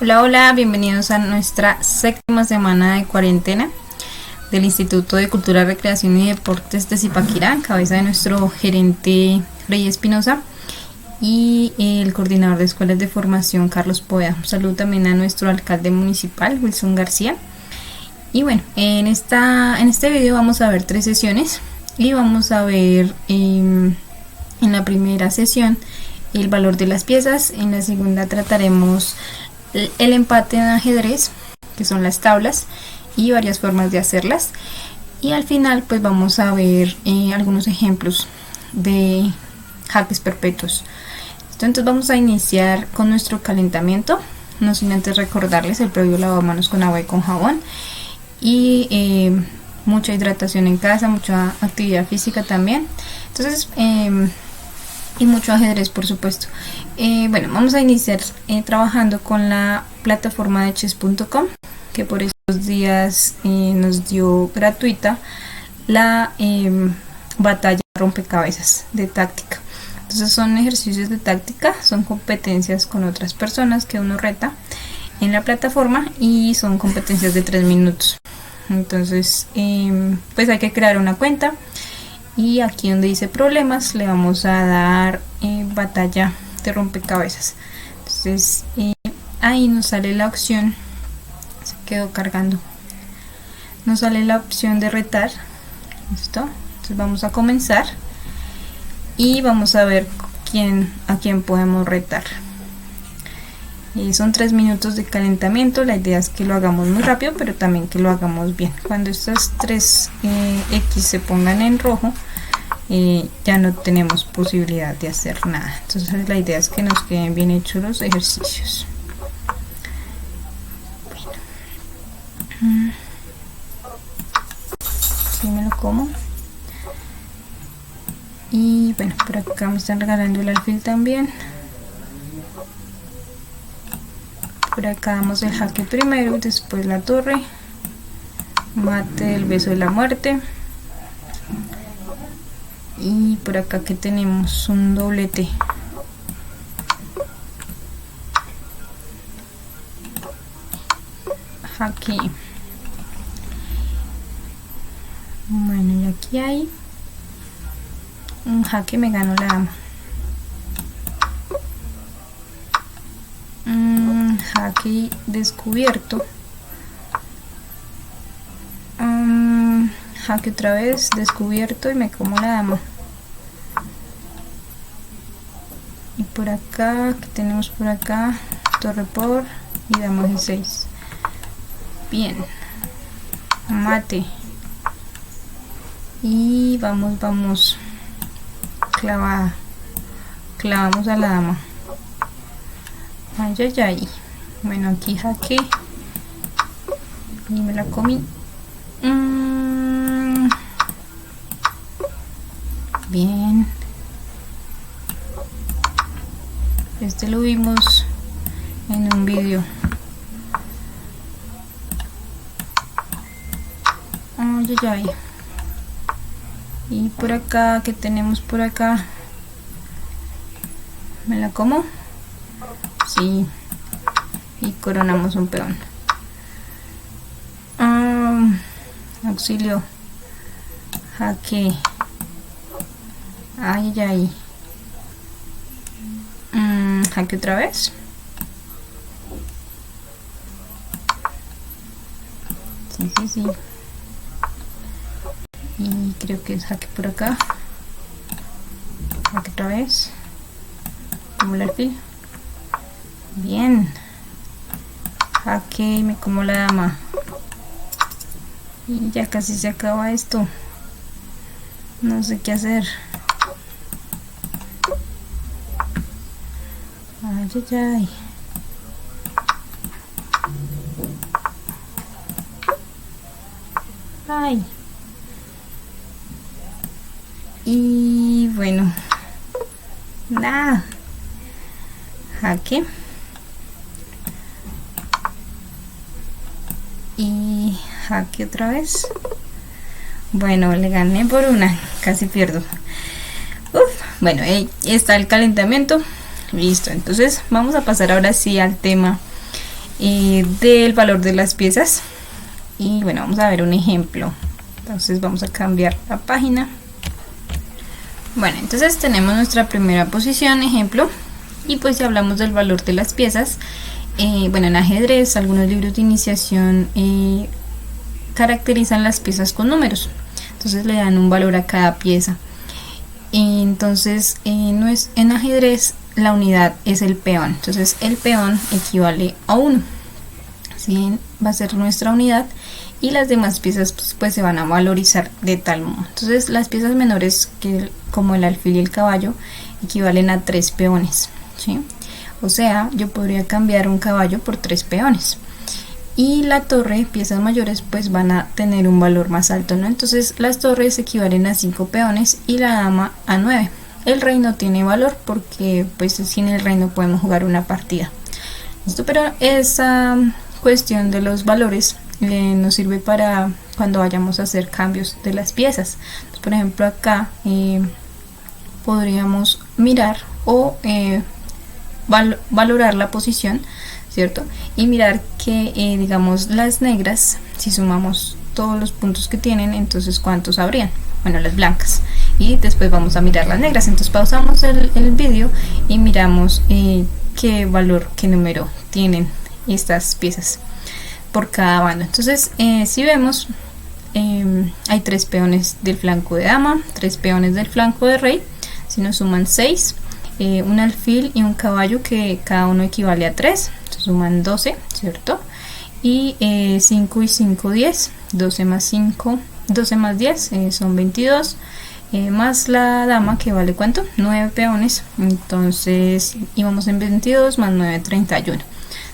Hola, hola, bienvenidos a nuestra séptima semana de cuarentena del Instituto de Cultura, Recreación y Deportes de Zipaquirá, en cabeza de nuestro gerente Rey Espinosa y el coordinador de escuelas de formación Carlos Poveda. Un saludo también a nuestro alcalde municipal Wilson García. Y bueno, en este video vamos a ver 3 sesiones y vamos a ver en la primera sesión el valor de las piezas. En la segunda trataremos el empate en ajedrez, que son las tablas y varias formas de hacerlas, y al final pues vamos a ver algunos ejemplos de jaques perpetuos. Entonces vamos a iniciar con nuestro calentamiento, no sin antes recordarles el previo lavado de manos con agua y con jabón, y mucha hidratación en casa, mucha actividad física también. Entonces y mucho ajedrez, por supuesto. Bueno, vamos a iniciar trabajando con la plataforma de chess.com, que por estos días nos dio gratuita la batalla rompecabezas de táctica. Entonces son ejercicios de táctica, son competencias con otras personas que uno reta en la plataforma y son competencias de 3 minutos. Entonces pues hay que crear una cuenta. Y aquí donde dice problemas le vamos a dar batalla de rompecabezas. Entonces ahí nos sale la opción, se quedó cargando, nos sale la opción de retar. Listo. Entonces vamos a comenzar y vamos a ver a quién podemos retar. Son 3 minutos de calentamiento. La idea es que lo hagamos muy rápido, pero también que lo hagamos bien. Cuando estas 3 X se pongan en rojo, ya no tenemos posibilidad de hacer nada. Entonces la idea es que nos queden bien hechos los ejercicios. Bueno. Sí, me lo como. Y bueno, por acá me están regalando el alfil también. Por acá damos el jaque primero, después la torre, mate del beso de la muerte. Y por acá que tenemos un doblete. Jaque. Bueno, y aquí hay un jaque, me ganó la dama. Jaque descubierto. Jaque otra vez descubierto y me como la dama. Y por acá, que tenemos por acá, torre por y dama G6. Bien, mate. Y vamos clavada, clavamos a la dama. Ay, ay, ay. Bueno, aquí jaque y me la comí. Bien, este lo vimos en un vídeo. Ay, ay, ay. Y por acá, que tenemos por acá, me la como. Sí, y coronamos un peón. Auxilio, jaque. Ay, ay, ay. Jaque otra vez. Sí, sí, sí. Y creo que es jaque por acá. Jaque otra vez. Como el alfil. Bien. Jaque y me como la dama. Y ya casi se acaba esto. No sé qué hacer. Ay, ay, ay. Ay. Y bueno, nada. Jaque. Y jaque otra vez. Bueno, le gané por una, casi pierdo. Bueno, ahí está el calentamiento. Listo, entonces vamos a pasar ahora sí al tema del valor de las piezas. Y bueno, vamos a ver un ejemplo. Entonces vamos a cambiar la página. Bueno, entonces tenemos nuestra primera posición, ejemplo, y pues si hablamos del valor de las piezas, bueno, en ajedrez algunos libros de iniciación caracterizan las piezas con números, entonces le dan un valor a cada pieza. Entonces en ajedrez la unidad es el peón, entonces el peón equivale a 1, ¿sí? Va a ser nuestra unidad y las demás piezas pues se van a valorizar de tal modo. Entonces las piezas menores, como el alfil y el caballo, equivalen a 3 peones, ¿sí? O sea, yo podría cambiar un caballo por 3 peones. Y la torre, piezas mayores, pues van a tener un valor más alto, ¿no? Entonces las torres equivalen a 5 peones y la dama a 9. El rey no tiene valor porque pues sin el rey no podemos jugar una partida. ¿Listo? Pero esa cuestión de los valores nos sirve para cuando vayamos a hacer cambios de las piezas. Entonces, por ejemplo, acá podríamos mirar o valorar la posición, ¿cierto? Y mirar que digamos las negras, si sumamos todos los puntos que tienen, entonces ¿cuántos habrían? Bueno, las blancas, y después vamos a mirar las negras. Entonces pausamos el vídeo y miramos qué valor, qué número tienen estas piezas por cada bando. Entonces si vemos, hay 3 peones del flanco de dama, 3 peones del flanco de rey, si nos suman 6, un alfil y un caballo que cada uno equivale a 3, se suman 12, ¿cierto? Y 5 y 5, 10, 12 más 5, 12 más 10 son 22, más la dama que vale ¿cuánto? 9 peones, entonces íbamos en 22 más 9, 31.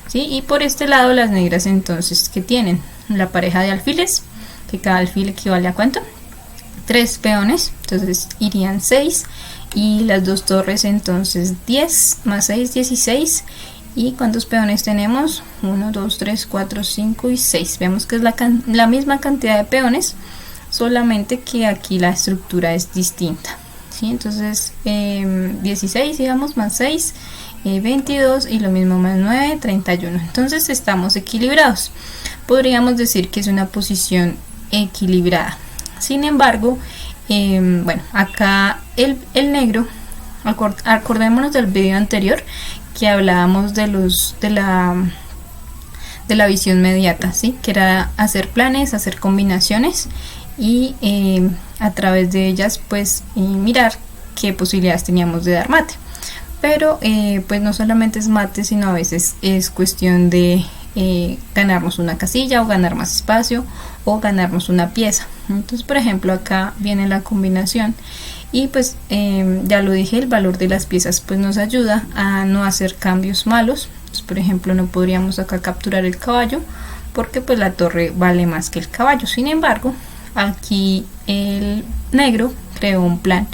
¿Sí? Y por este lado las negras entonces que tienen la pareja de alfiles, que cada alfil equivale a ¿cuánto? 3 peones, entonces irían 6, y las dos torres entonces 10 más 6, 16. ¿Y cuántos peones tenemos? 1, 2, 3, 4, 5 y 6. Vemos que es la misma cantidad de peones, solamente que aquí la estructura es distinta, ¿sí? Entonces 16 digamos más 6, 22, y lo mismo más 9, 31. Entonces estamos equilibrados. Podríamos decir que es una posición equilibrada. Sin embargo, bueno, acá el negro, acordémonos del video anterior que hablábamos de la visión mediata, ¿sí? Que era hacer planes, hacer combinaciones y a través de ellas pues mirar qué posibilidades teníamos de dar mate. Pero pues no solamente es mate, sino a veces es cuestión de ganarnos una casilla o ganar más espacio o ganarnos una pieza. Entonces, por ejemplo, acá viene la combinación y pues ya lo dije, el valor de las piezas pues nos ayuda a no hacer cambios malos. Entonces, por ejemplo, no podríamos acá capturar el caballo porque pues la torre vale más que el caballo. Sin embargo, aquí el negro creó un plan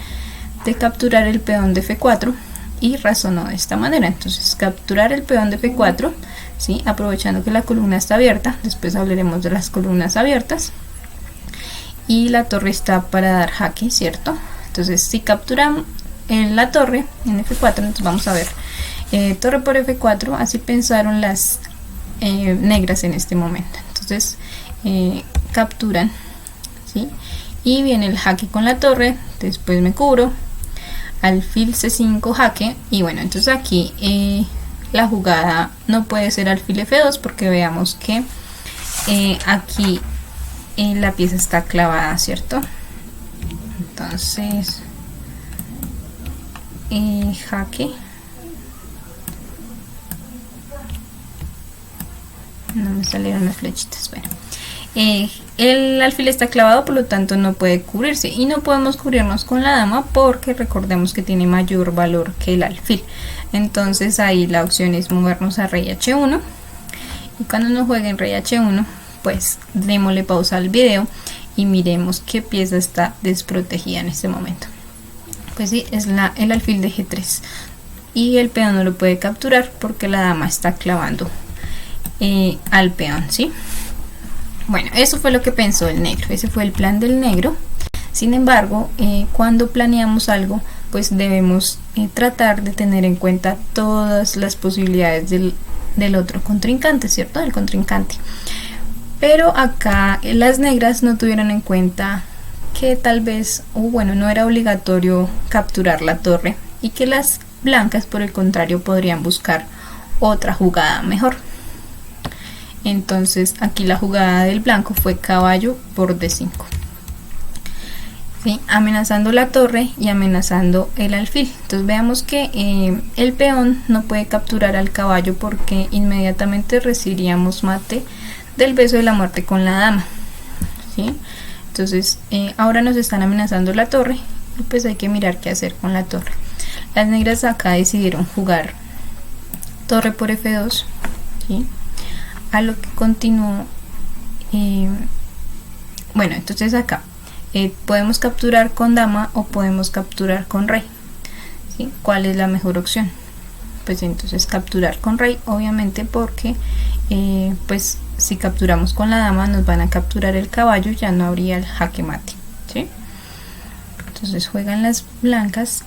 de capturar el peón de F4 y razonó de esta manera. Entonces capturar el peón de F4, ¿sí? Aprovechando que la columna está abierta, después hablaremos de las columnas abiertas, y la torre está para dar jaque, ¿cierto? Entonces si capturamos la torre en F4, entonces vamos a ver torre por F4, así pensaron las negras en este momento. Entonces capturan, ¿sí? Y viene el jaque con la torre, después me cubro, alfil C5 jaque, y bueno, entonces aquí la jugada no puede ser alfil F2 porque veamos que aquí la pieza está clavada, ¿cierto? Entonces jaque, no me salieron las flechitas. Bueno, el alfil está clavado, por lo tanto no puede cubrirse, y no podemos cubrirnos con la dama porque recordemos que tiene mayor valor que el alfil. Entonces ahí la opción es movernos a rey H1, y cuando nos jueguen rey H1 pues démosle pausa al video y miremos qué pieza está desprotegida en este momento. Pues sí, es el alfil de G3, y el peón no lo puede capturar porque la dama está clavando al peón, ¿sí? Bueno, eso fue lo que pensó el negro, ese fue el plan del negro. Sin embargo, cuando planeamos algo, pues debemos tratar de tener en cuenta todas las posibilidades del otro contrincante, ¿cierto? Del contrincante. Pero acá las negras no tuvieron en cuenta que tal vez, o bueno, no era obligatorio capturar la torre y que las blancas, por el contrario, podrían buscar otra jugada mejor. Entonces aquí la jugada del blanco fue caballo por D5, ¿sí? Amenazando la torre y amenazando el alfil. Entonces veamos que el peón no puede capturar al caballo porque inmediatamente recibiríamos mate del beso de la muerte con la dama, ¿sí? Entonces ahora nos están amenazando la torre y pues hay que mirar qué hacer con la torre. Las negras acá decidieron jugar torre por F2, ¿sí? A lo que continuó, bueno, entonces acá podemos capturar con dama o podemos capturar con rey, ¿sí? ¿Cuál es la mejor opción? Pues entonces capturar con rey, obviamente, porque pues si capturamos con la dama nos van a capturar el caballo, ya no habría el jaque mate, ¿sí? Entonces juegan las blancas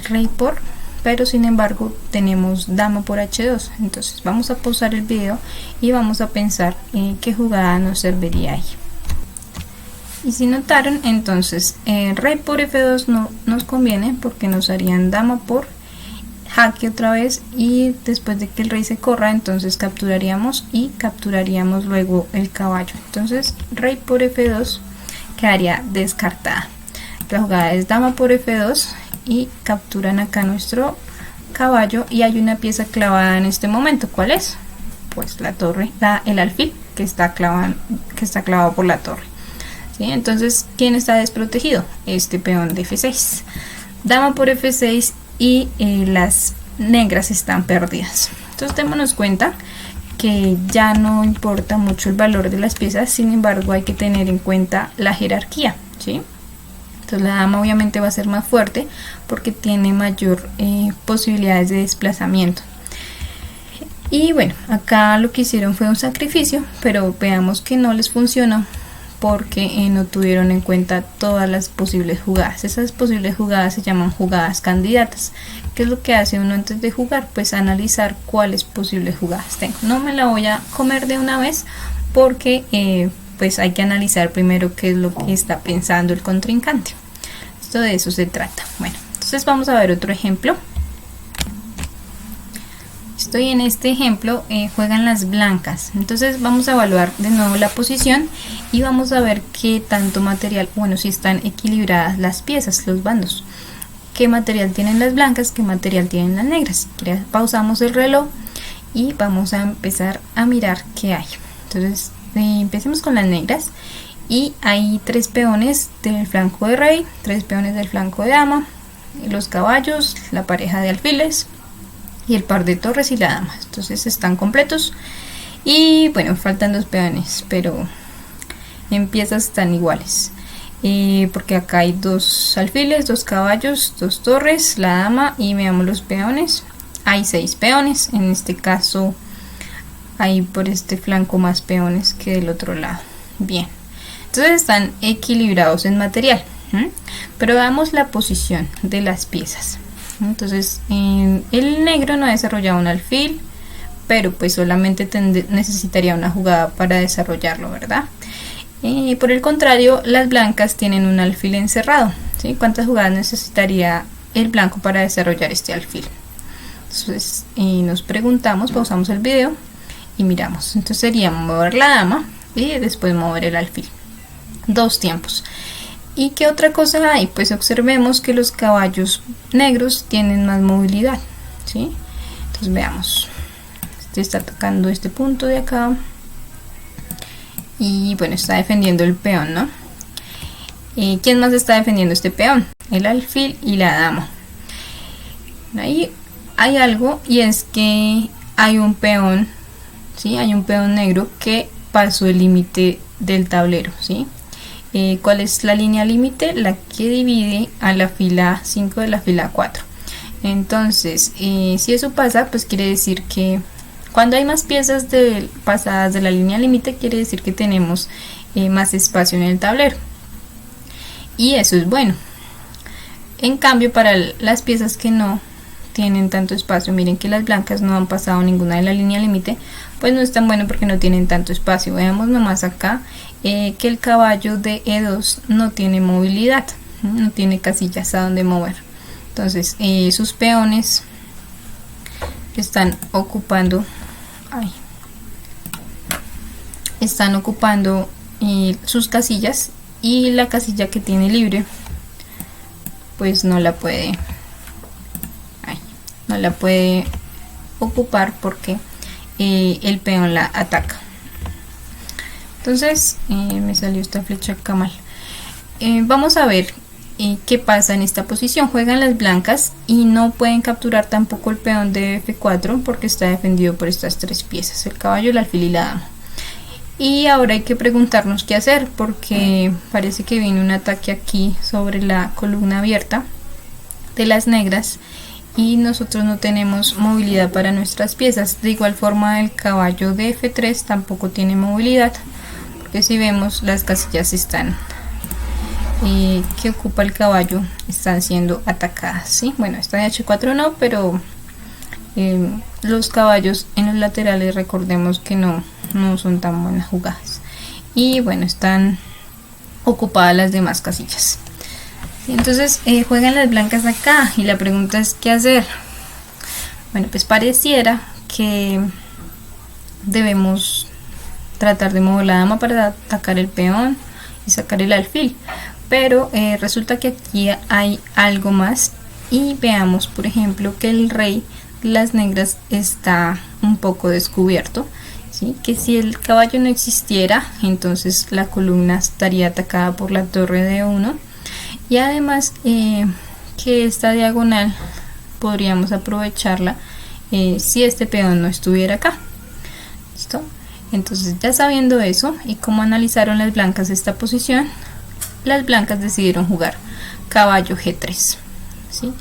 rey por, pero sin embargo tenemos dama por H2. Entonces vamos a pausar el video y vamos a pensar qué jugada nos serviría ahí. Y si notaron, entonces rey por F2 no nos conviene porque nos harían dama por jaque otra vez, y después de que el rey se corra entonces capturaríamos y capturaríamos luego el caballo. Entonces rey por F2 quedaría descartada. La jugada es dama por F2 y capturan acá nuestro caballo y hay una pieza clavada en este momento. ¿Cuál es? Pues la torre, el alfil que está clavado por la torre, ¿sí? Entonces, ¿quién está desprotegido? Este peón de F6. Dama por F6 y las negras están perdidas. Entonces démonos cuenta que ya no importa mucho el valor de las piezas, sin embargo hay que tener en cuenta la jerarquía, ¿sí? Entonces la dama obviamente va a ser más fuerte porque tiene mayor posibilidades de desplazamiento. Y bueno, acá lo que hicieron fue un sacrificio, pero veamos que no les funcionó porque no tuvieron en cuenta todas las posibles jugadas. Esas posibles jugadas se llaman jugadas candidatas. ¿Qué es lo que hace uno antes de jugar? Pues analizar cuáles posibles jugadas tengo. No me la voy a comer de una vez porque pues hay que analizar primero qué es lo que está pensando el contrincante. Esto de eso se trata. Bueno, entonces vamos a ver otro ejemplo. Estoy en este ejemplo, juegan las blancas. Entonces vamos a evaluar de nuevo la posición y vamos a ver qué tanto material, bueno, si están equilibradas las piezas, los bandos, qué material tienen las blancas, qué material tienen las negras. Pausamos el reloj y vamos a empezar a mirar qué hay. Entonces empecemos con las negras y hay 3 peones del flanco de rey, 3 peones del flanco de dama, los caballos, la pareja de alfiles y el par de torres y la dama. Entonces están completos y bueno, faltan 2 peones, pero en piezas están iguales, porque acá hay 2 alfiles, 2 caballos, 2 torres, la dama, y veamos los peones. Hay 6 peones, en este caso hay por este flanco más peones que del otro lado. Bien, entonces están equilibrados en material, pero veamos la posición de las piezas. Entonces el negro no ha desarrollado un alfil, pero pues solamente necesitaría una jugada para desarrollarlo, ¿verdad? Por el contrario, las blancas tienen un alfil encerrado, ¿sí? ¿Cuántas jugadas necesitaría el blanco para desarrollar este alfil? Entonces nos preguntamos, pausamos el video y miramos. Entonces sería mover la dama y después mover el alfil. 2 tiempos. ¿Y qué otra cosa hay? Pues observemos que los caballos negros tienen más movilidad, ¿sí? Entonces veamos. Este está atacando este punto de acá. Y bueno, está defendiendo el peón, ¿no? ¿Quién más está defendiendo este peón? El alfil y la dama. Ahí hay algo, y es que hay un peón, ¿sí? Hay un peón negro que pasó el límite del tablero, ¿sí? ¿Cuál es la línea límite? La que divide a la fila 5 de la fila 4. Entonces, si eso pasa, pues quiere decir que cuando hay más piezas pasadas de la línea límite, quiere decir que tenemos más espacio en el tablero. Y eso es bueno. En cambio, para las piezas que no tienen tanto espacio. Miren que las blancas no han pasado ninguna de la línea límite, pues no es tan bueno porque no tienen tanto espacio. Veamos nomás acá que el caballo de E2 no tiene movilidad, no tiene casillas a donde mover. Entonces sus peones están ocupando sus casillas, y la casilla que tiene libre pues no la puede ocupar porque el peón la ataca. Entonces me salió esta flecha acá mal. Vamos a ver qué pasa en esta posición. Juegan las blancas y no pueden capturar tampoco el peón de F4 porque está defendido por estas tres piezas: el caballo, el alfil y la dama. Y ahora hay que preguntarnos qué hacer, porque parece que viene un ataque aquí sobre la columna abierta de las negras y nosotros no tenemos movilidad para nuestras piezas. De igual forma el caballo de F3 tampoco tiene movilidad, porque si vemos las casillas que ocupa el caballo están siendo atacadas, ¿sí? Bueno, esta de H4 no, pero los caballos en los laterales recordemos que no son tan buenas jugadas, y bueno, están ocupadas las demás casillas. Entonces juegan las blancas acá y la pregunta es ¿qué hacer? Bueno, pues pareciera que debemos tratar de mover la dama para atacar el peón y sacar el alfil, pero resulta que aquí hay algo más, y veamos por ejemplo que el rey de las negras está un poco descubierto, ¿sí? Que si el caballo no existiera, entonces la columna estaría atacada por la torre de 1, y además que esta diagonal podríamos aprovecharla si este peón no estuviera acá. ¿Listo? Entonces, ya sabiendo eso y cómo analizaron las blancas esta posición, las blancas decidieron jugar caballo G3, ¿sí?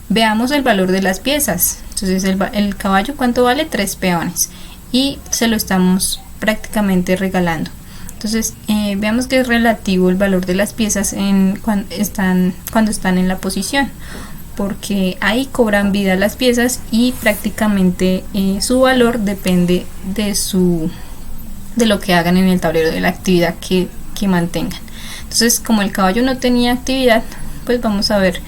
Veamos el valor de las piezas. Entonces el caballo, ¿cuánto vale? 3 peones, y se lo estamos prácticamente regalando. Entonces veamos que es relativo el valor de las piezas cuando están en la posición, porque ahí cobran vida las piezas y prácticamente su valor depende de lo que hagan en el tablero, de la actividad que mantengan. Entonces, como el caballo no tenía actividad, pues vamos a ver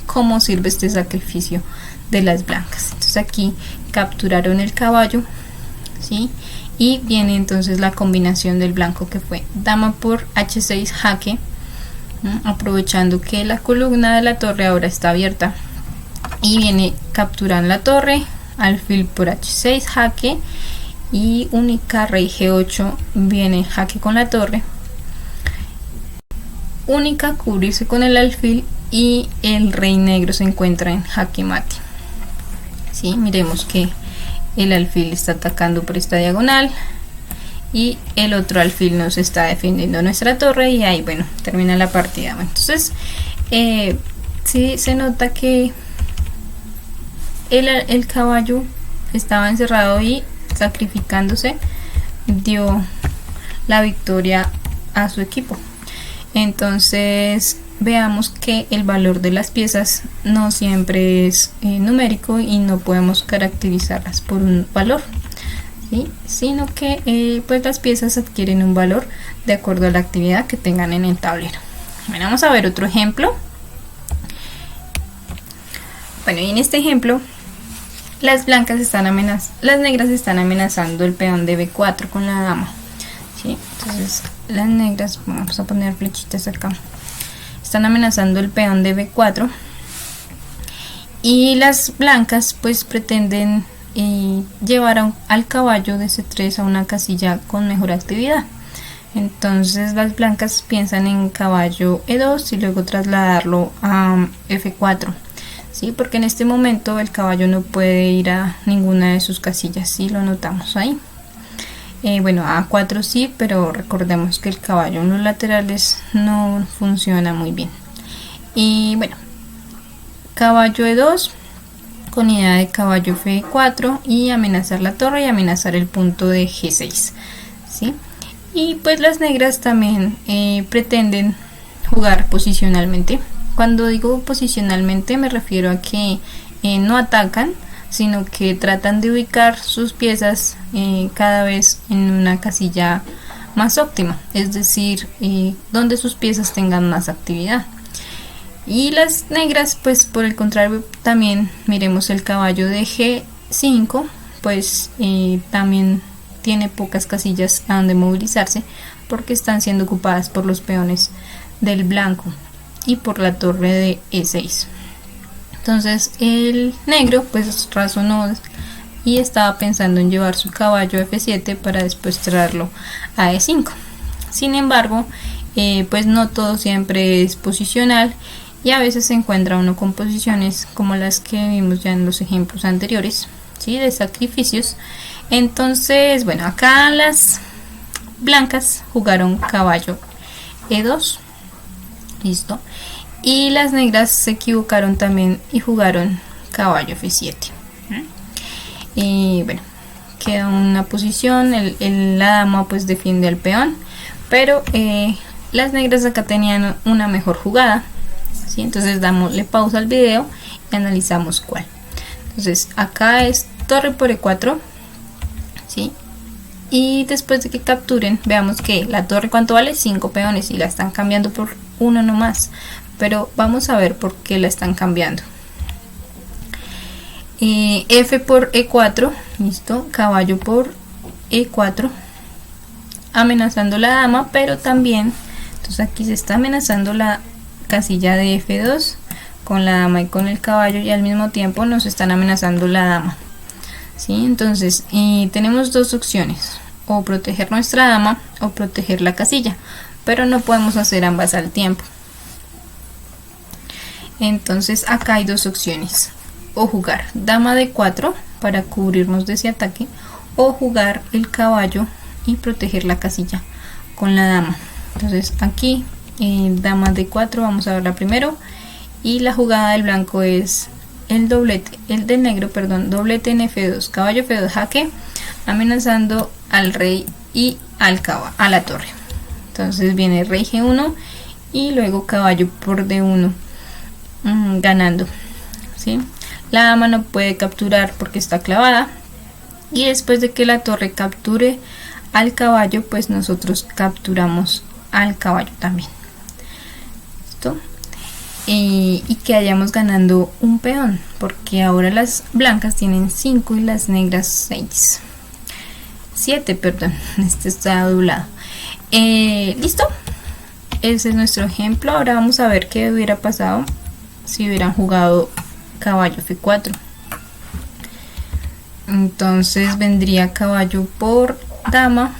cómo sirve este sacrificio de las blancas. Entonces aquí capturaron el caballo, ¿sí? Y viene entonces la combinación del blanco, que fue dama por H6 jaque, aprovechando que la columna de la torre ahora está abierta, y viene capturando la torre, alfil por H6 jaque, y única rey G8 viene jaque con la torre, única cubrirse con el alfil, y el rey negro se encuentra en jaque mate. ¿Sí? Miremos que el alfil está atacando por esta diagonal y el otro alfil nos está defendiendo nuestra torre, y ahí, bueno, termina la partida. Bueno, entonces sí se nota que el caballo estaba encerrado y sacrificándose dio la victoria a su equipo. Entonces veamos que el valor de las piezas no siempre es numérico y no podemos caracterizarlas por un valor, ¿sí? Sino que pues las piezas adquieren un valor de acuerdo a la actividad que tengan en el tablero. Bueno, vamos a ver otro ejemplo. Bueno, y en este ejemplo las negras están amenazando el peón de B4 con la dama, ¿sí? Entonces las negras, vamos a poner flechitas acá, están amenazando el peón de B4, y las blancas pues pretenden llevar al caballo de C3 a una casilla con mejor actividad. Entonces las blancas piensan en caballo E2 y luego trasladarlo a F4, ¿sí? Porque en este momento el caballo no puede ir a ninguna de sus casillas, ¿sí? Lo notamos ahí. Bueno, A4 sí, pero recordemos que el caballo en los laterales no funciona muy bien. Y bueno, caballo E2 con idea de caballo F4 y amenazar la torre y amenazar el punto de G6, ¿sí? Y pues las negras también pretenden jugar posicionalmente, Cuando digo posicionalmente me refiero a que no atacan, sino que tratan de ubicar sus piezas cada vez en una casilla más óptima, es decir, donde sus piezas tengan más actividad. Y las negras, pues por el contrario, también miremos el caballo de G5, pues también tiene pocas casillas a donde movilizarse porque están siendo ocupadas por los peones del blanco y por la torre de E6. Entonces el negro pues razonó y estaba pensando en llevar su caballo a F7 para después traerlo a E5. Sin embargo, pues no todo siempre es posicional y a veces se encuentra uno con posiciones como las que vimos ya en los ejemplos anteriores, ¿sí? De sacrificios. Entonces, bueno, acá las blancas jugaron caballo E2, listo, y las negras se equivocaron también y jugaron caballo F7. Y bueno, queda una posición, la dama pues defiende al peón, pero las negras acá tenían una mejor jugada, ¿sí? Entonces le pausa al video y analizamos cuál. Entonces acá es torre por E4, ¿sí? Y después de que capturen, veamos que la torre cuánto vale, 5 peones, y la están cambiando por uno nomás, pero vamos a ver por qué la están cambiando. F por E4, listo, caballo por E4, amenazando la dama, pero también, entonces aquí se está amenazando la casilla de F2 con la dama y con el caballo, y al mismo tiempo nos están amenazando la dama, ¿sí? Entonces tenemos dos opciones, o proteger nuestra dama o proteger la casilla, pero no podemos hacer ambas al tiempo. Entonces acá hay dos opciones, o jugar dama de 4 para cubrirnos de ese ataque, o jugar el caballo y proteger la casilla con la dama. Entonces aquí dama de 4, vamos a verla primero, y la jugada del blanco es el doblete, el del negro, perdón, doblete en F2, caballo F2 jaque, amenazando al rey y a la torre. Entonces viene rey G1 y luego caballo por D1, ganando, ¿sí? La dama no puede capturar porque está clavada, y después de que la torre capture al caballo, pues nosotros capturamos al caballo también. ¿Listo? Y que hayamos ganando un peón, porque ahora las blancas tienen 5 y las negras 7, perdón, este está doblado. Listo, ese es nuestro ejemplo. Ahora vamos a ver qué hubiera pasado si hubieran jugado caballo F4. Entonces vendría caballo por dama,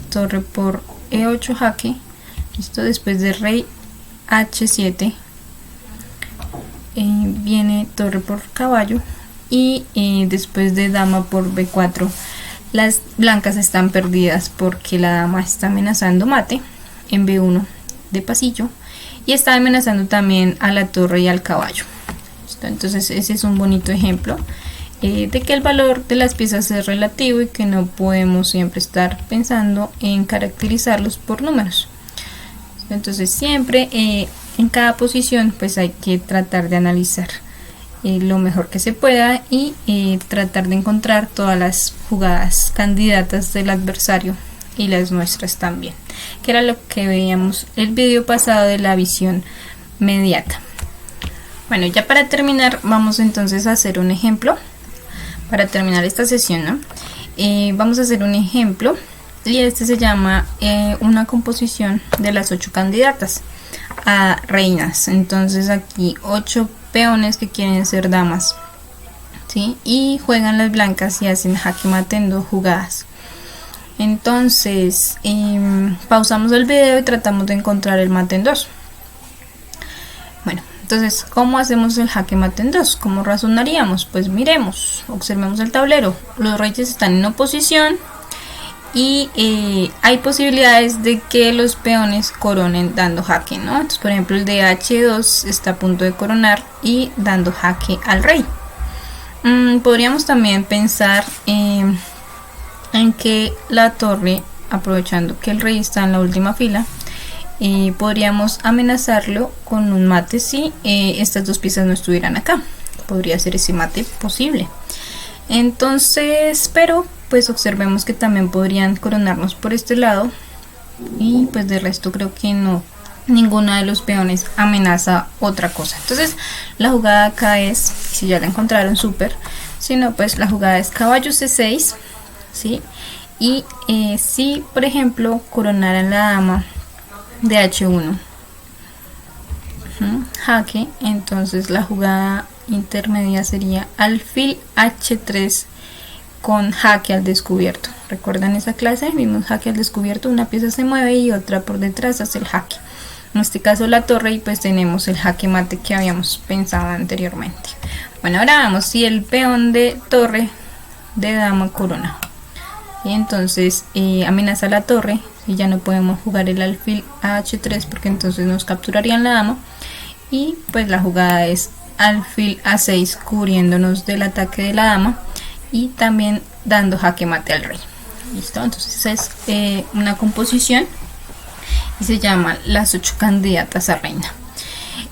torre por E8 jaque, listo. Después de rey H7 viene torre por caballo, y después de dama por B4 las blancas están perdidas porque la dama está amenazando mate en B1 de pasillo y está amenazando también a la torre y al caballo. ¿Listo? Entonces ese es un bonito ejemplo de que el valor de las piezas es relativo y que no podemos siempre estar pensando en caracterizarlos por números. Entonces siempre en cada posición pues hay que tratar de analizar lo mejor que se pueda y tratar de encontrar todas las jugadas candidatas del adversario y las nuestras también, que era lo que veíamos el video pasado de la visión mediata. Bueno, ya para terminar vamos entonces a hacer un ejemplo para terminar esta sesión, ¿no? Vamos a hacer un ejemplo y este se llama una composición de las 8 candidatas a reinas. Entonces aquí 8 peones que quieren ser damas, ¿sí? Y juegan las blancas y hacen jaque mate en 2 jugadas. Entonces pausamos el video y tratamos de encontrar el mate en 2. Bueno, entonces ¿cómo hacemos el jaque mate en 2? ¿Cómo razonaríamos? Pues miremos, observemos el tablero. Los reyes están en oposición y hay posibilidades de que los peones coronen dando jaque, ¿no? Entonces, por ejemplo, el de H2 está a punto de coronar y dando jaque al rey. Podríamos también pensar en que la torre, aprovechando que el rey está en la última fila, podríamos amenazarlo con un mate si estas dos piezas no estuvieran acá. Podría ser ese mate posible. Entonces, pero pues observemos que también podrían coronarnos por este lado, y pues de resto creo que no, ninguno de los peones amenaza otra cosa. Entonces la jugada acá es, si ya la encontraron, súper. Si no, pues la jugada es caballo C6, ¿sí? Y si por ejemplo coronaran la dama de H1, jaque, entonces la jugada intermedia sería alfil H3 con jaque al descubierto. ¿Recuerdan esa clase? Vimos jaque al descubierto, una pieza se mueve y otra por detrás hace el jaque. En este caso la torre, y pues tenemos el jaque mate que habíamos pensado anteriormente. Bueno, ahora vamos si el peón de torre de dama corona. Y entonces amenaza la torre, y ya no podemos jugar el alfil a H3 porque entonces nos capturarían la dama. Y pues la jugada es alfil A6 cubriéndonos del ataque de la dama y también dando jaque mate al rey. Listo, entonces es una composición y se llama las 8 candidatas a reina.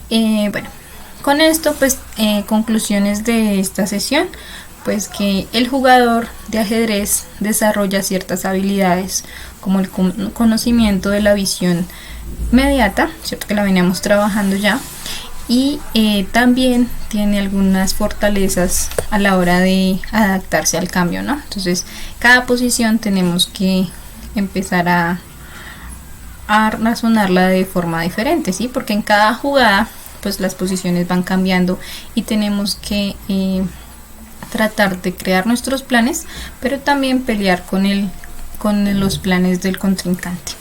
Bueno, con esto pues conclusiones de esta sesión, pues que el jugador de ajedrez desarrolla ciertas habilidades como el conocimiento de la visión inmediata, cierto que la veníamos trabajando ya, y también tiene algunas fortalezas a la hora de adaptarse al cambio, ¿no? Entonces cada posición tenemos que empezar a razonarla de forma diferente, ¿sí? Porque en cada jugada pues las posiciones van cambiando y tenemos que tratar de crear nuestros planes, pero también pelear con los planes del contrincante.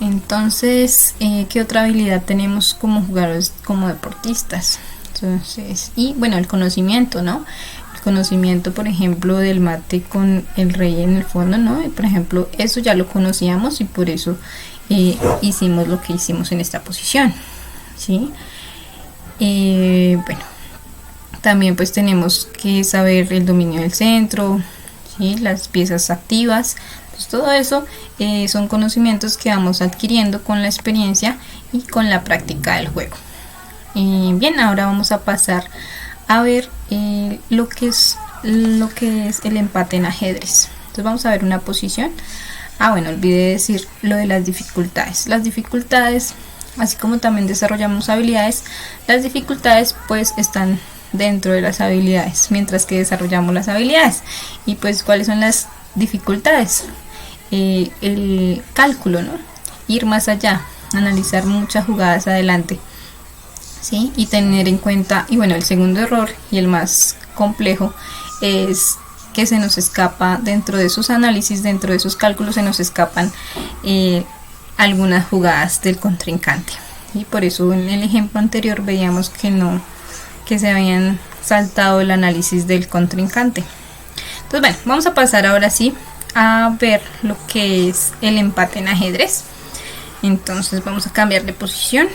Entonces, ¿qué otra habilidad tenemos como jugadores, como deportistas? Entonces, y bueno, el conocimiento, ¿no? El conocimiento, por ejemplo, del mate con el rey en el fondo, ¿no? Y, por ejemplo, eso ya lo conocíamos y por eso hicimos lo que hicimos en esta posición, ¿sí? Bueno, también pues tenemos que saber el dominio del centro, ¿sí? Las piezas activas. Pues todo eso son conocimientos que vamos adquiriendo con la experiencia y con la práctica del juego. Bien, ahora vamos a pasar a ver lo que es el empate en ajedrez. Entonces vamos a ver una posición. Bueno, olvidé decir lo de las dificultades. Las dificultades, así como también desarrollamos habilidades, las dificultades pues están dentro de las habilidades, mientras que desarrollamos las habilidades. Y pues, ¿cuáles son las dificultades? El cálculo, ¿no? Ir más allá, analizar muchas jugadas adelante, ¿sí? Y tener en cuenta, y bueno, el segundo error y el más complejo es que se nos escapa dentro de esos análisis, dentro de esos cálculos, se nos escapan algunas jugadas del contrincante. Y por eso en el ejemplo anterior veíamos que se habían saltado el análisis del contrincante. Entonces, bueno, vamos a pasar ahora sí a ver lo que es el empate en ajedrez. Entonces vamos a cambiar de posición.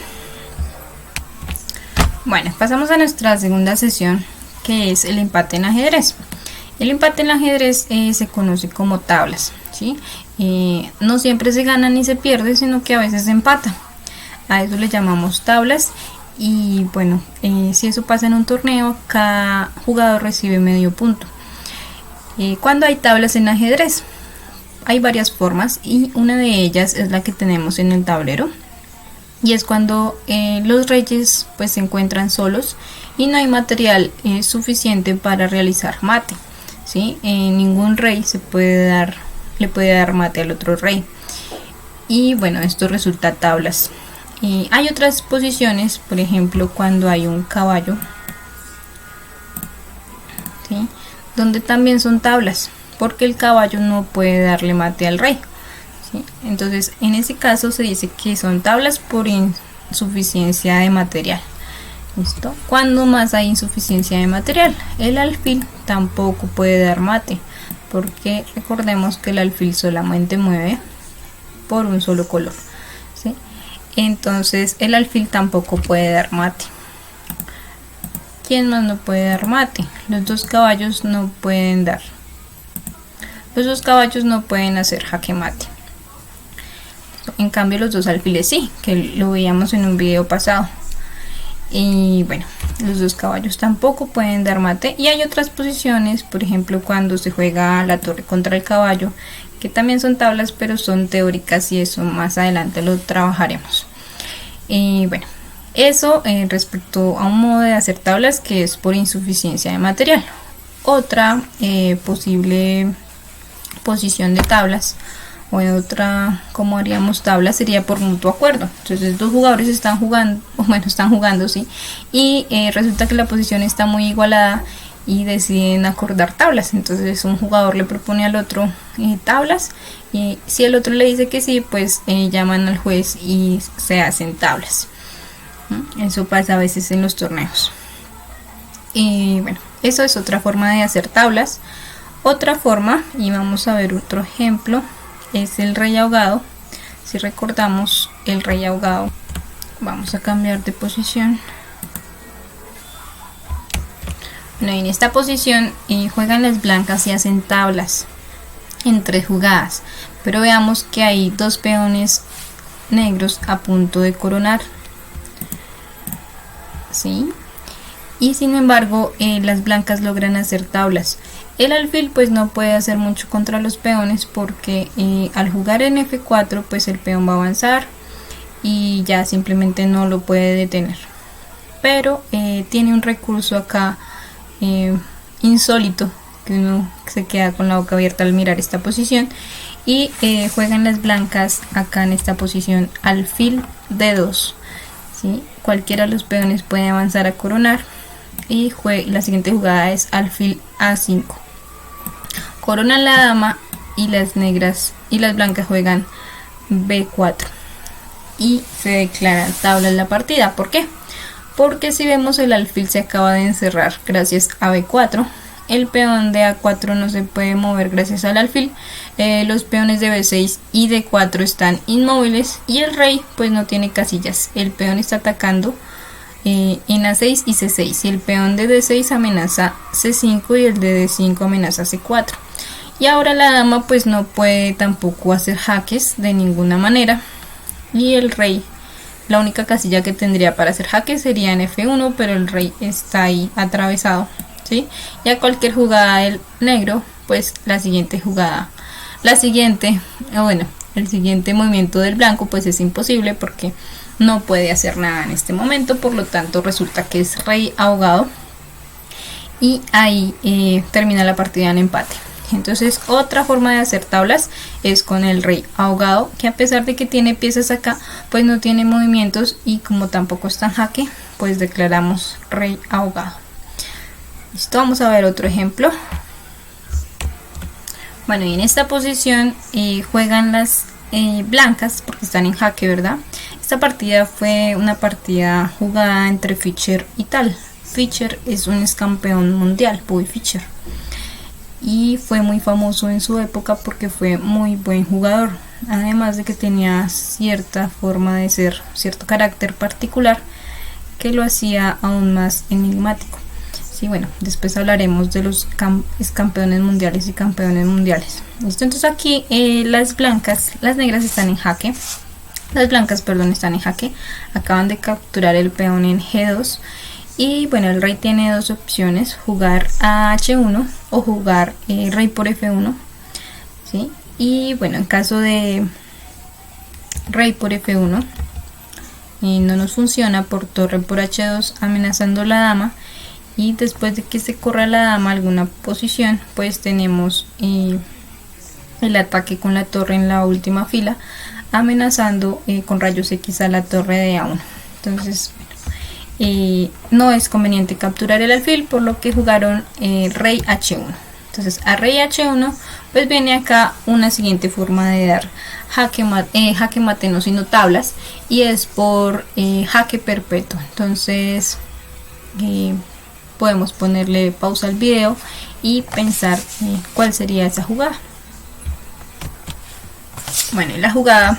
Bueno, pasamos a nuestra segunda sesión, que es el empate en ajedrez. El empate en ajedrez se conoce como tablas, ¿sí? No siempre se gana ni se pierde, sino que a veces se empata. A eso le llamamos tablas. Y bueno, si eso pasa en un torneo, cada jugador recibe medio punto. Cuando hay tablas en ajedrez, hay varias formas y una de ellas es la que tenemos en el tablero, y es cuando los reyes pues se encuentran solos y no hay material suficiente para realizar mate, ¿sí? Ningún rey le puede dar mate al otro rey, y bueno, esto resulta tablas. Hay otras posiciones, por ejemplo cuando hay un caballo, ¿sí? Donde también son tablas, porque el caballo no puede darle mate al rey, ¿sí? Entonces en ese caso se dice que son tablas por insuficiencia de material. ¿Listo? Cuando más hay insuficiencia de material, el alfil tampoco puede dar mate, porque recordemos que el alfil solamente mueve por un solo color, ¿sí? Entonces el alfil tampoco puede dar mate. ¿Quién más no puede dar mate? Los dos caballos no pueden dar. Los dos caballos no pueden hacer jaque mate. En cambio los dos alfiles sí, que lo veíamos en un video pasado. Y bueno, los dos caballos tampoco pueden dar mate. Y hay otras posiciones, por ejemplo cuando se juega la torre contra el caballo, que también son tablas pero son teóricas, y eso más adelante lo trabajaremos. Y bueno, eso respecto a un modo de hacer tablas que es por insuficiencia de material. Otra posible posición de tablas, o en otra como haríamos tablas, sería por mutuo acuerdo. Entonces dos jugadores están jugando, sí, y resulta que la posición está muy igualada y deciden acordar tablas. Entonces un jugador le propone al otro tablas, y si el otro le dice que sí, pues llaman al juez y se hacen tablas. Eso pasa a veces en los torneos. Y bueno, eso es otra forma de hacer tablas. Otra forma, y vamos a ver otro ejemplo, es el rey ahogado. Si recordamos el rey ahogado, vamos a cambiar de posición. Bueno, en esta posición juegan las blancas y hacen tablas en 3 jugadas, pero veamos que hay 2 peones negros a punto de coronar, ¿sí? Y sin embargo las blancas logran hacer tablas. El alfil pues no puede hacer mucho contra los peones, porque al jugar en F4 pues el peón va a avanzar y ya simplemente no lo puede detener. Pero tiene un recurso acá insólito, que uno se queda con la boca abierta al mirar esta posición. Y juegan las blancas acá en esta posición alfil D2, ¿sí? Cualquiera de los peones puede avanzar a coronar, y la siguiente jugada es alfil A5. Coronan la dama y las negras y las blancas juegan B4 y se declara tabla en la partida. ¿Por qué? Porque si vemos, el alfil se acaba de encerrar gracias a B4. El peón de A4 no se puede mover gracias al alfil. Los peones de B6 y D4 están inmóviles, y el rey pues no tiene casillas. El peón está atacando en A6 y C6, y el peón de D6 amenaza C5 y el de D5 amenaza C4. Y ahora la dama pues no puede tampoco hacer jaques de ninguna manera, y el rey, la única casilla que tendría para hacer jaques sería en F1, pero el rey está ahí atravesado, ¿sí? Y a cualquier jugada del negro, pues el siguiente movimiento del blanco pues es imposible, porque no puede hacer nada en este momento. Por lo tanto resulta que es rey ahogado, y ahí termina la partida en empate. Entonces otra forma de hacer tablas es con el rey ahogado, que a pesar de que tiene piezas acá, pues no tiene movimientos, y como tampoco está en jaque, pues declaramos rey ahogado. Listo, vamos a ver otro ejemplo. Bueno, y en esta posición juegan las blancas, porque están en jaque, ¿verdad? Esta partida fue una partida jugada entre Fischer y Tal. Fischer es un ex campeón mundial, Bobby Fischer, y fue muy famoso en su época porque fue muy buen jugador, además de que tenía cierta forma de ser, cierto carácter particular que lo hacía aún más enigmático. Sí, bueno, después hablaremos de los campeones mundiales y campeones mundiales. ¿Listo? Entonces aquí las negras están en jaque. Las blancas, perdón, están en jaque. Acaban de capturar el peón en G2. Y bueno, el rey tiene 2 opciones: jugar a H1 o jugar rey por F1, ¿sí? Y bueno, en caso de rey por F1 no nos funciona, por torre por H2 amenazando la dama, y después de que se corra la dama a alguna posición, pues tenemos el ataque con la torre en la última fila, amenazando con rayos X a la torre de A1. Entonces no es conveniente capturar el alfil, por lo que jugaron rey H1. Entonces a rey H1 pues viene acá una siguiente forma de dar jaque mate no sino tablas, y es por jaque perpetuo. Entonces podemos ponerle pausa al video y pensar cuál sería esa jugada. Bueno, la jugada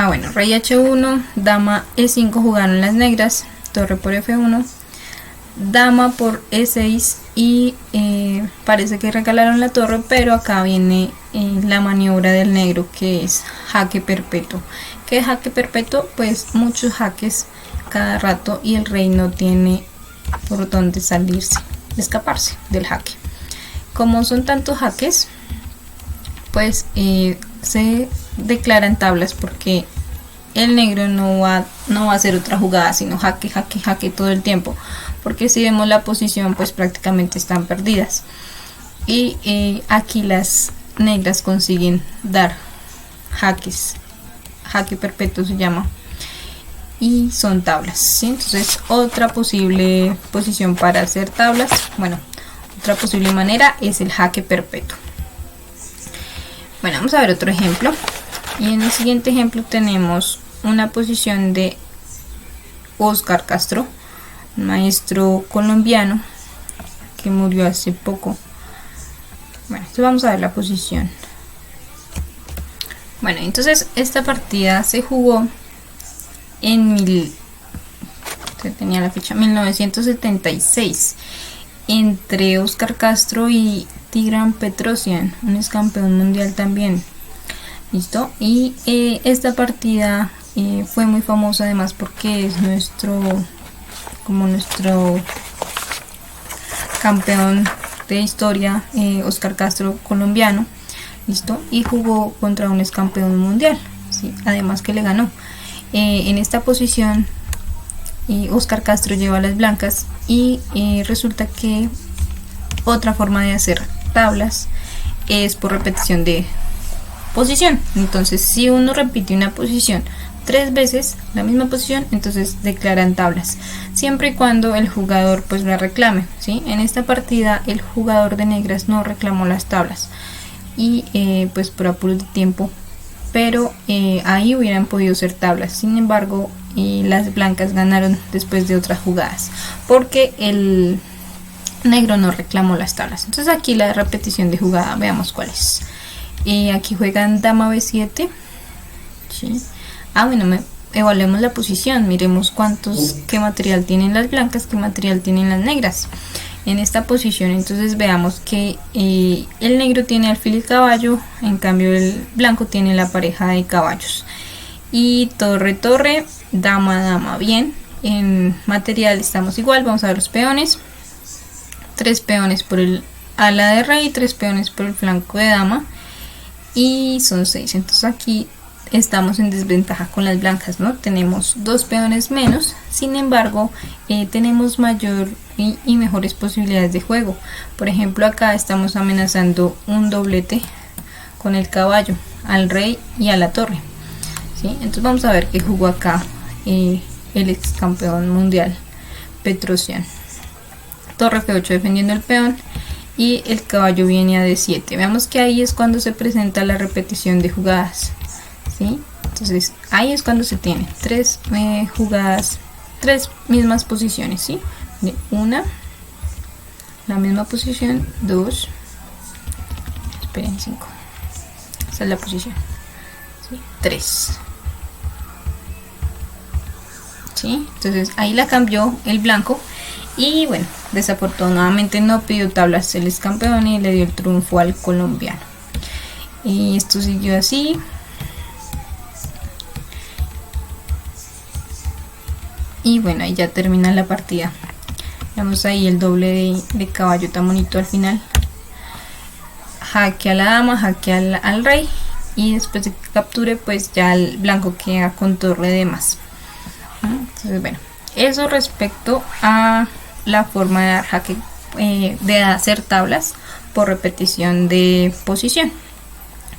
bueno, rey H1, dama E5 jugaron las negras, torre por F1, dama por E6 y parece que regalaron la torre, pero acá viene la maniobra del negro, que es jaque perpetuo. ¿Qué es jaque perpetuo? Pues muchos jaques cada rato y el rey no tiene por dónde salirse, escaparse del jaque. Como son tantos jaques, pues se declaran tablas, porque el negro no va a hacer otra jugada sino jaque, jaque, jaque todo el tiempo, porque si vemos la posición pues prácticamente están perdidas. Y aquí las negras consiguen dar jaques, jaque perpetuo se llama, y son tablas, ¿sí? Entonces otra posible posición para hacer tablas, bueno, otra posible manera es el jaque perpetuo. Bueno, vamos a ver otro ejemplo. Y en el siguiente ejemplo tenemos una posición de Óscar Castro, un maestro colombiano que murió hace poco. Bueno, entonces vamos a ver la posición. Bueno, entonces esta partida se jugó en tenía la fecha 1976 entre Óscar Castro y Tigran Petrosian, un ex campeón mundial también. Listo. Y esta partida fue muy famosa además porque es nuestro campeón de historia, Óscar Castro, colombiano. Listo. Y jugó contra un ex campeón mundial, ¿sí? Además que le ganó. En esta posición Óscar Castro lleva las blancas y resulta que otra forma de hacer tablas es por repetición de posición. Entonces si uno repite una posición 3 veces, la misma posición, entonces declaran tablas, siempre y cuando el jugador pues la reclame, ¿sí? En esta partida el jugador de negras no reclamó las tablas y pues por apuro de tiempo, pero ahí hubieran podido ser tablas. Sin embargo, las blancas ganaron después de otras jugadas porque el negro no reclamó las tablas. Entonces aquí la repetición de jugada, veamos cuál es. Aquí juegan dama B7, ¿sí? Bueno, evaluemos la posición, miremos qué material tienen las blancas, qué material tienen las negras en esta posición. Entonces veamos que el negro tiene alfil y caballo, en cambio el blanco tiene la pareja de caballos. Y torre, torre, dama, dama. Bien, en material estamos igual. Vamos a ver los peones. 3 peones por el ala de rey, 3 peones por el flanco de dama. Y son 6. Entonces aquí estamos en desventaja con las blancas, ¿no? Tenemos 2 peones menos. Sin embargo, tenemos mayor y mejores posibilidades de juego. Por ejemplo, acá estamos amenazando un doblete con el caballo al rey y a la torre, ¿sí? Entonces vamos a ver qué jugó acá el ex campeón mundial Petrosian. Torre F8 defendiendo el peón y el caballo viene a D7. Veamos que ahí es cuando se presenta la repetición de jugadas, ¿sí? Entonces ahí es cuando se tiene 3 jugadas, 3 mismas posiciones, ¿sí? De una, la misma posición, 2, esperen, 5, esa es la posición, ¿sí? 3, ¿sí? Entonces ahí la cambió el blanco y bueno, desafortunadamente no pidió tablas el ex campeón y le dio el triunfo al colombiano. Y esto siguió así. Y bueno, ahí ya termina la partida. Vemos ahí el doble de caballo tan bonito al final. Jaque a la dama, jaque al rey. Y después de que capture, pues ya el blanco queda con torre de más. Entonces bueno, eso respecto a la forma de dar jaque, de hacer tablas por repetición de posición,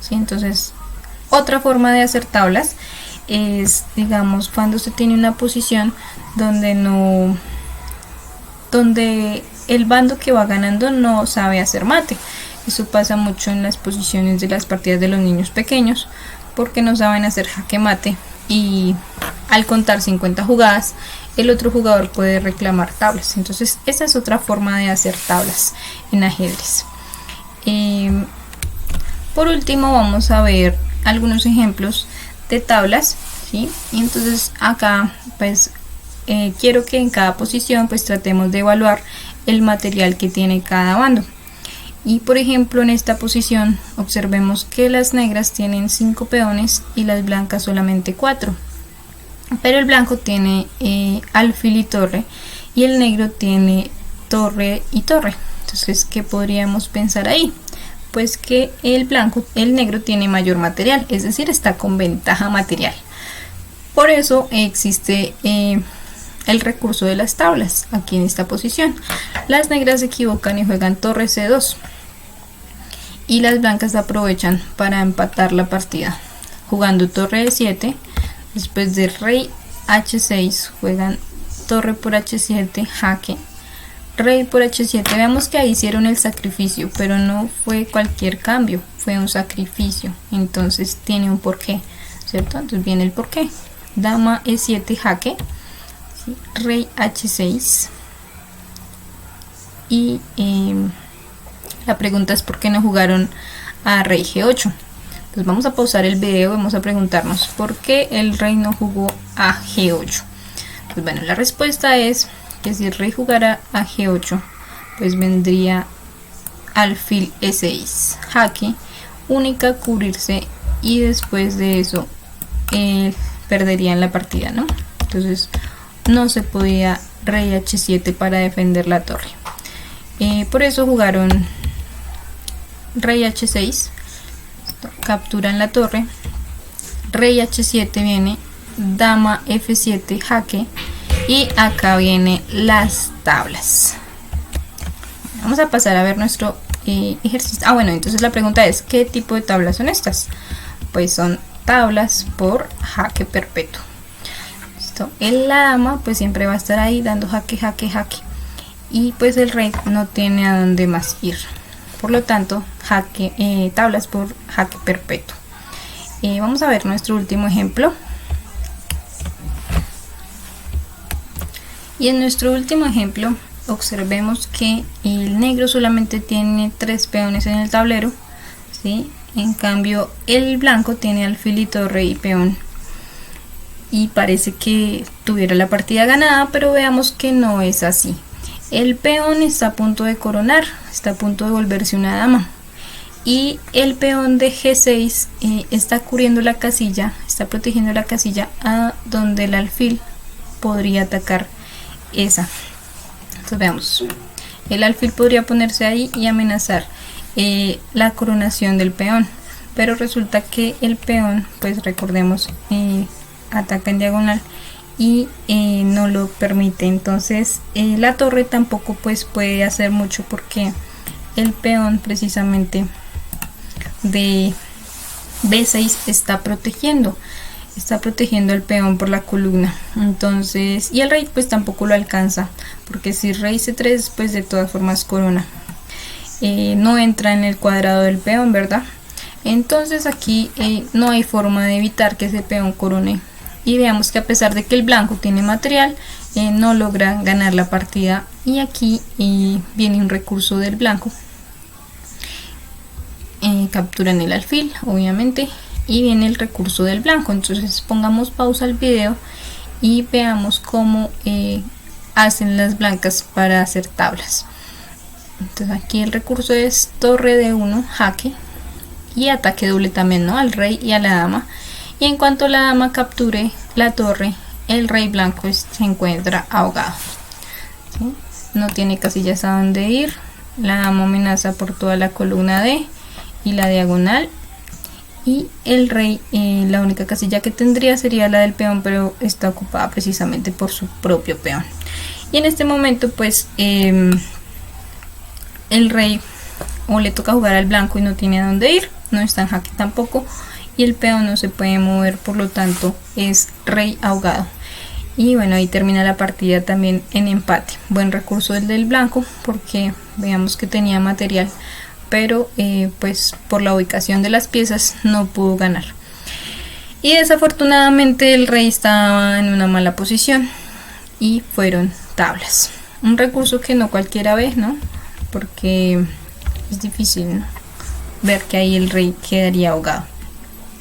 ¿sí? Entonces otra forma de hacer tablas es, digamos, cuando se tiene una posición donde el bando que va ganando no sabe hacer mate. Eso pasa mucho en las posiciones de las partidas de los niños pequeños, porque no saben hacer jaque mate y al contar 50 jugadas el otro jugador puede reclamar tablas. Entonces esa es otra forma de hacer tablas en ajedrez. Por último vamos a ver algunos ejemplos de tablas, ¿sí? Y entonces acá pues quiero que en cada posición pues tratemos de evaluar el material que tiene cada bando. Y por ejemplo en esta posición observemos que las negras tienen 5 peones y las blancas solamente 4, pero el blanco tiene alfil y torre y el negro tiene torre y torre. Entonces, ¿qué podríamos pensar ahí? Pues que el negro tiene mayor material, es decir, está con ventaja material. Por eso existe el recurso de las tablas aquí en esta posición. Las negras se equivocan y juegan torre C2 y las blancas aprovechan para empatar la partida jugando torre E7. Después de rey H6 juegan torre por H7, jaque, rey por H7. Veamos que ahí hicieron el sacrificio, pero no fue cualquier cambio, fue un sacrificio, entonces tiene un porqué, ¿cierto? Entonces viene el porqué. Dama E7, jaque, ¿sí? Rey H6 y la pregunta es por qué no jugaron a rey G8. Entonces vamos a pausar el video, vamos a preguntarnos por qué el rey no jugó a G8. Pues bueno, la respuesta es que si el rey jugara a G8, pues vendría alfil E6, jaque, única, cubrirse, y después de eso perderían la partida, ¿no? Entonces no se podía rey H7 para defender la torre. Por eso jugaron rey H6, capturan la torre, rey H7 viene, dama F7, jaque, y acá vienen las tablas. Vamos a pasar a ver nuestro ejercicio. Bueno, entonces la pregunta es, ¿qué tipo de tablas son estas? Pues son tablas por jaque perpetuo. ¿Listo? La dama pues siempre va a estar ahí dando jaque, jaque, jaque, y pues el rey no tiene a dónde más ir. Por lo tanto, tablas por jaque perpetuo. Vamos a ver nuestro último ejemplo. Y en nuestro último ejemplo observemos que el negro solamente tiene 3 peones en el tablero, ¿sí? En cambio el blanco tiene alfil y torre y peón, y parece que tuviera la partida ganada, pero veamos que no es así. El peón está a punto de coronar, está a punto de volverse una dama, y el peón de G6 está cubriendo la casilla, está protegiendo la casilla a donde el alfil podría atacar esa. Entonces veamos, el alfil podría ponerse ahí y amenazar la coronación del peón, pero resulta que el peón, pues recordemos, ataca en diagonal y no lo permite. Entonces la torre tampoco pues puede hacer mucho, porque el peón precisamente de B6 está protegiendo el peón por la columna. Entonces, y el rey pues tampoco lo alcanza, porque si rey C3 pues de todas formas corona, no entra en el cuadrado del peón, ¿verdad? Entonces aquí no hay forma de evitar que ese peón corone, y veamos que a pesar de que el blanco tiene material, no logra ganar la partida. Y aquí viene un recurso del blanco, capturan el alfil obviamente, y viene el recurso del blanco. Entonces pongamos pausa al video y veamos cómo hacen las blancas para hacer tablas. Entonces aquí el recurso es torre D1, jaque, y ataque doble también, ¿no? Al rey y a la dama. Y en cuanto la dama capture la torre, el rey blanco se encuentra ahogado, ¿sí? No tiene casillas a donde ir. La dama amenaza por toda la columna D y la diagonal, y el rey, la única casilla que tendría sería la del peón, pero está ocupada precisamente por su propio peón. Y en este momento pues el rey o le toca jugar al blanco y no tiene a dónde ir, no está en jaque tampoco, y el peón no se puede mover, por lo tanto es rey ahogado. Y bueno, ahí termina la partida también en empate. Buen recurso el del blanco, porque veamos que tenía material, pero pues por la ubicación de las piezas no pudo ganar. Y desafortunadamente el rey estaba en una mala posición y fueron tablas. Un recurso que no cualquiera ve, ¿no? Porque es difícil, ¿no?, ver que ahí el rey quedaría ahogado.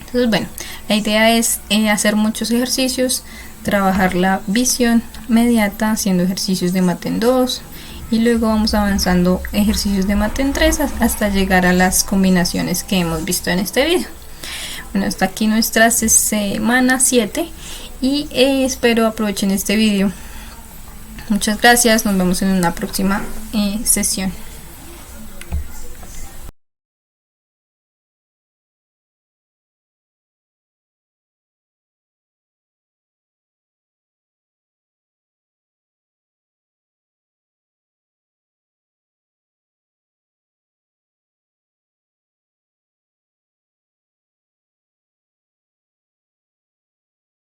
Entonces bueno, la idea es hacer muchos ejercicios, trabajar la visión, inmediata haciendo ejercicios de mate en 2 y luego vamos avanzando ejercicios de mate en 3 hasta llegar a las combinaciones que hemos visto en este video. Bueno, hasta aquí nuestra semana 7 y espero aprovechen este video. Muchas gracias, nos vemos en una próxima sesión.